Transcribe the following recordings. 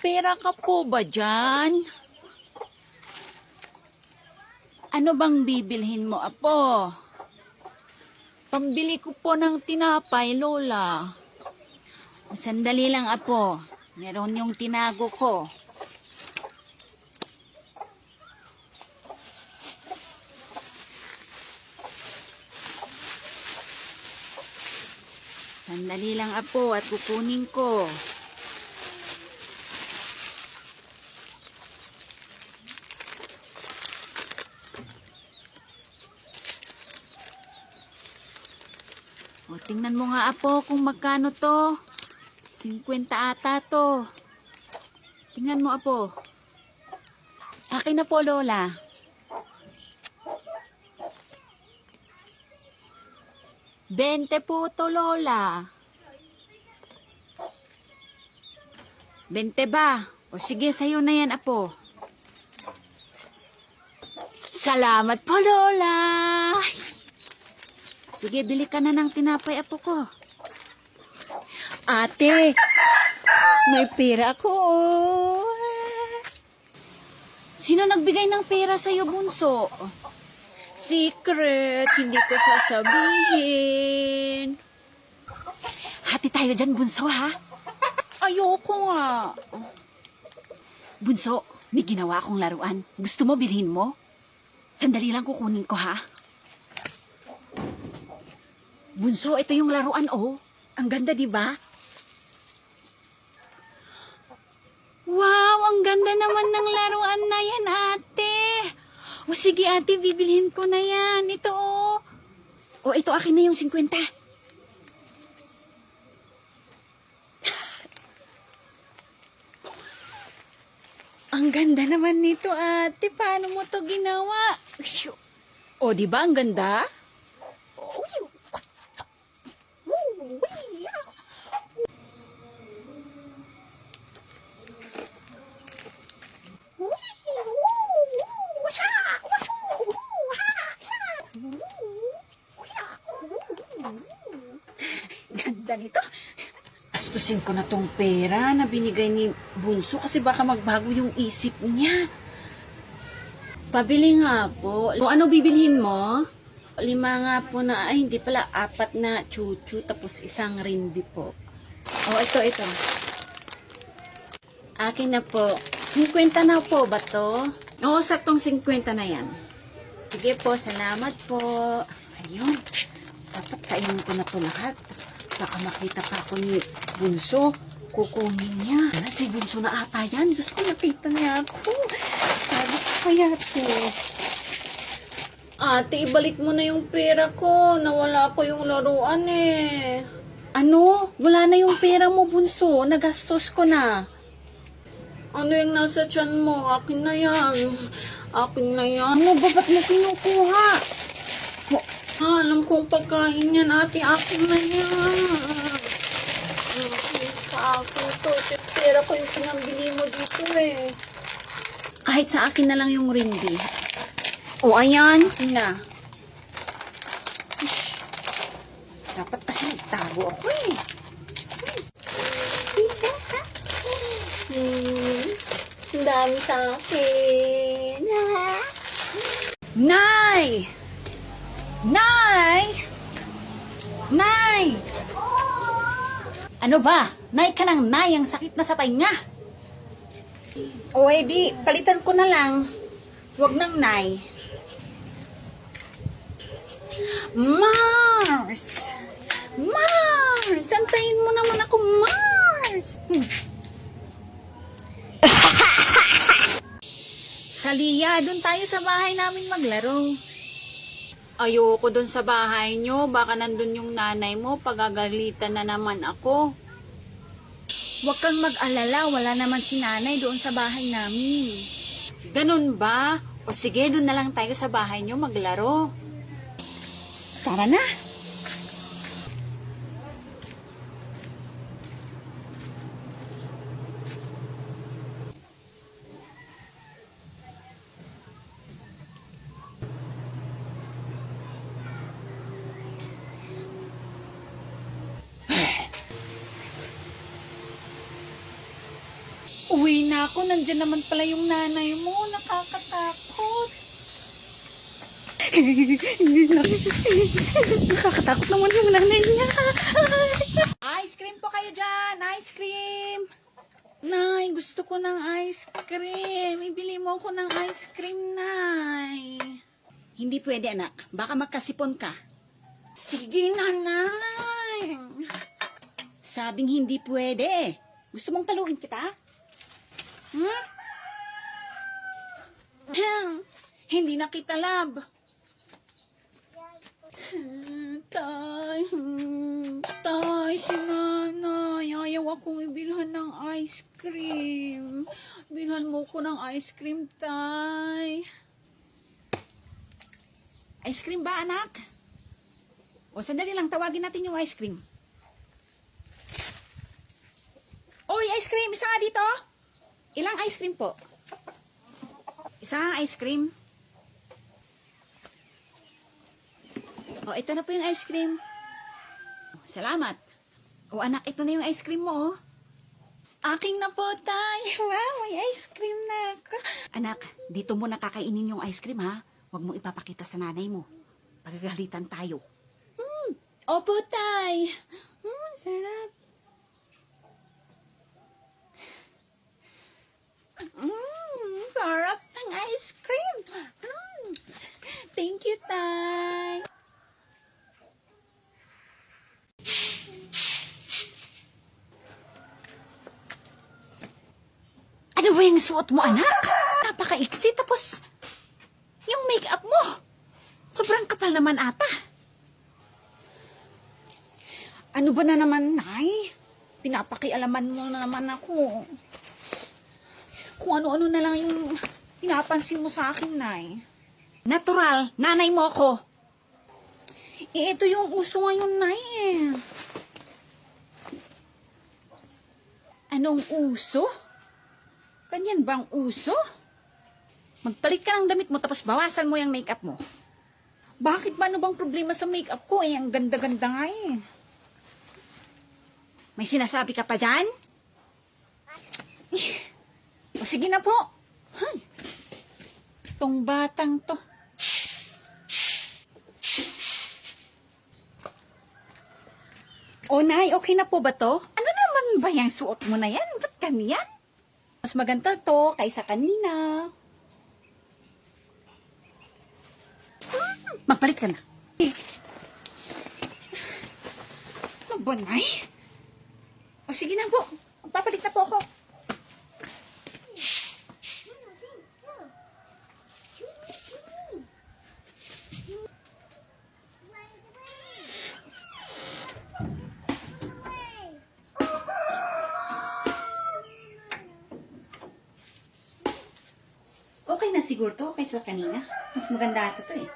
pera ka po ba dyan? Ano bang bibilhin mo, apo? Pambili ko po ng tinapay, Lola. Sandali lang, apo. Meron yung tinago ko. Sandali lang, apo, at kukunin ko. O, tingnan mo nga, apo, kung magkano to. 50 ata to. Tingnan mo, apo. Akin na po, Lola. Bente po to, Lola. 20 ba? O sige, sa'yo na yan, apo. Salamat po, Lola. Sige, bili ka na ng tinapay, apo ko. Ate, may pera ko. Sino nagbigay ng pera sa'yo, bunso? Secret, hindi ko sasabihin. Hati tayo dyan, bunso, ha? Ayoko nga. Bunso, may ginawa akong laruan. Gusto mo bilhin mo? Sandali lang kukunin ko, ha? Bunso, ito yung laruan, oh. Ang ganda, di ba? Wow, ang ganda naman ng laruan na yan, ate. O sige, ate, bibilhin ko na yan. Ito, oh. O, ito, akin na yung 50. Ang ganda naman nito, ate. Paano mo to ginawa? O, di ba ang ganda? Ganda nito. Astusin ko na tong pera na binigay ni Bunso kasi baka magbago yung isip niya. Pabili nga po. O ano bibilhin mo? 5 nga po na, ay hindi pala, 4 na chuchu tapos isang rinbi po. O ito. Akin na po. 50 na po ba to? Oo, saktong 50 na yan. Sige po, salamat po. Ayun. Dapat kainin ko na to lahat. Baka makita pa ako ni Bunso. Kukunin niya. Si Bunso na ata yan. Diyos ko, nakita niya ako. Sabi ko kaya to. Ate, ibalik mo na yung pera ko. Nawala ko yung laruan eh. Ano? Wala na yung pera mo, Bunso. Nagastos ko na. Ano yung nasa tiyan mo? Akin na yan. Akin na yan. Ano ba? Ba't mo kinukuha? Alam kong pagkain yan, ate. Akin na yan. Sa akin to. Pera ko yung pinambili mo dito eh. Kahit sa akin na lang yung ringgit. O, ayan. Na. Dapat kasi nagtago ako eh. Ang dami sa akin. Nay! Nay! Nay! Ano ba? Nay ka ng nay, ang sakit na sa tainga. O edi, palitan ko na lang. Huwag ng nay. Mars! Mars! Antayin mo naman ako, Mars! Salia, doon tayo sa bahay namin maglaro. Ayoko doon sa bahay nyo. Baka nandun yung nanay mo. Pagagalitan na naman ako. Huwag kang mag-alala. Wala naman si nanay doon sa bahay namin. Ganun ba? O sige, doon na lang tayo sa bahay nyo maglaro. Tara na. Uwi na ako. Nandyan naman pala yung nanay mo. Nakakatakot. Nakakatakot naman yung nanay niya. Ice cream po kayo dyan. Ice cream. Nay, gusto ko ng ice cream. Ibili mo ako ng ice cream, Nay. Hindi pwede, anak. Baka magkasipon ka. Sige, nanay. Sabing hindi pwede. Gusto mong taluin kita? Hindi na kita love. Tay, tay, si nanay. Ayaw akong ibilhan ng ice cream. Bilhan mo ko ng ice cream, tay. Ice cream ba, anak? O, sandali lang. Tawagin natin yung ice cream. Oy, ice cream! Isa nga dito! Ilang ice cream po? Isang ice cream. O, ito na po yung ice cream. Salamat. O, anak, ito na yung ice cream mo, oh. Aking na po, tay. Wow, may ice cream na ako. Anak, dito mo nakakainin yung ice cream, ha? Huwag mo ipapakita sa nanay mo. Pagagalitan tayo. Opo, tay. Sarap. Sarap ng ice cream. Thank you, tay. Ano ba yung suot mo, anak? Napaka-iksi, tapos yung make-up mo. Sobrang kapal naman ata. Ano ba na naman, Nay? Pinapakialaman mo na naman ako. Kung ano-ano na lang yung pinapansin mo sa akin, Nay. Natural, nanay mo ako. Ito yung uso ngayon, Nay. Anong uso? Ganyan bang uso? Magpalit ka ng damit mo tapos bawasan mo yung make-up mo. Bakit ba? Ano bang problema sa makeup ko? Ang ganda-ganda nga eh. May sinasabi ka pa dyan? O sige na po. Hay. Tong batang to. O Nay, okay na po ba to? Ano naman ba yung suot mo na yan? Ba't ganyan? Mas maganda to kaysa kanina. Magpalit ka na. Ano ba, Nay? O sige na po. Magpapalit na po ako. Okay na siguro to kaysa kanina. Mas maganda ito to eh.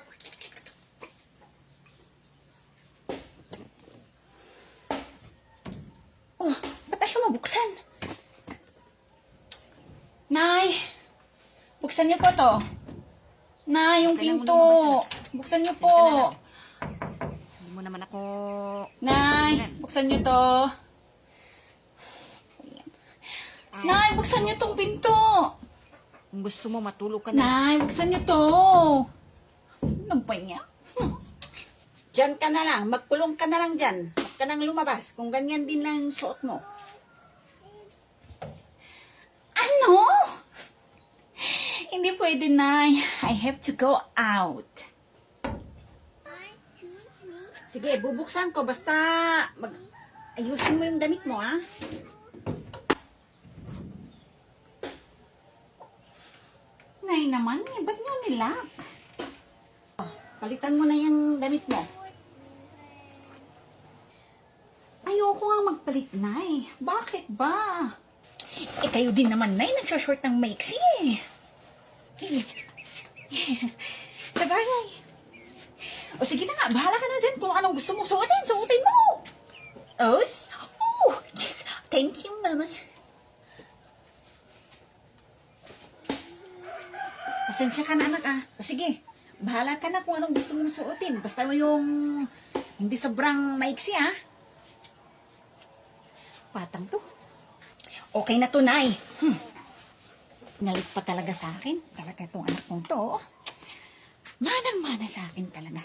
Oh, ba't ayaw mabuksan? Nay, buksan niyo po to. Nay, yung Kailangan mo pinto. lumabas Buksan niyo po. Hindi mo naman ako... Nay, buksan niyo to. Nay, buksan niyo tong pinto. Kung gusto mo, matulog ka na. Nay, buksan niyo to. Ano ba niya? Diyan ka na lang. Magpulong ka na lang dyan. Huwag ka nang lumabas. Kung ganyan din lang yung suot mo. Ano? Hindi pwede, Nay. I have to go out. Sige, bubuksan ko. Basta ayusin mo yung damit mo, ha? Nay naman, ba't nyo nilak? Palitan mo na yung damit mo. Ayoko nga magpalit, Nay. Bakit ba? Eh, kayo din naman, Nay. Nagsashort ng maiksi eh. Sa bagay. O sige na nga, bahala ka na dyan kung anong gusto mo suotin. Suotin mo! Oh, yes. Thank you, Mama. Pasensya ka na, anak, ah. O sige, bahala ka na kung anong gusto mong suotin. Basta mo yung hindi sobrang maiksi, ah. Patang to. Okay na to, Nay. Nalit pa talaga sa akin. Talaga itong anak kong to. Manang-mana sa akin talaga.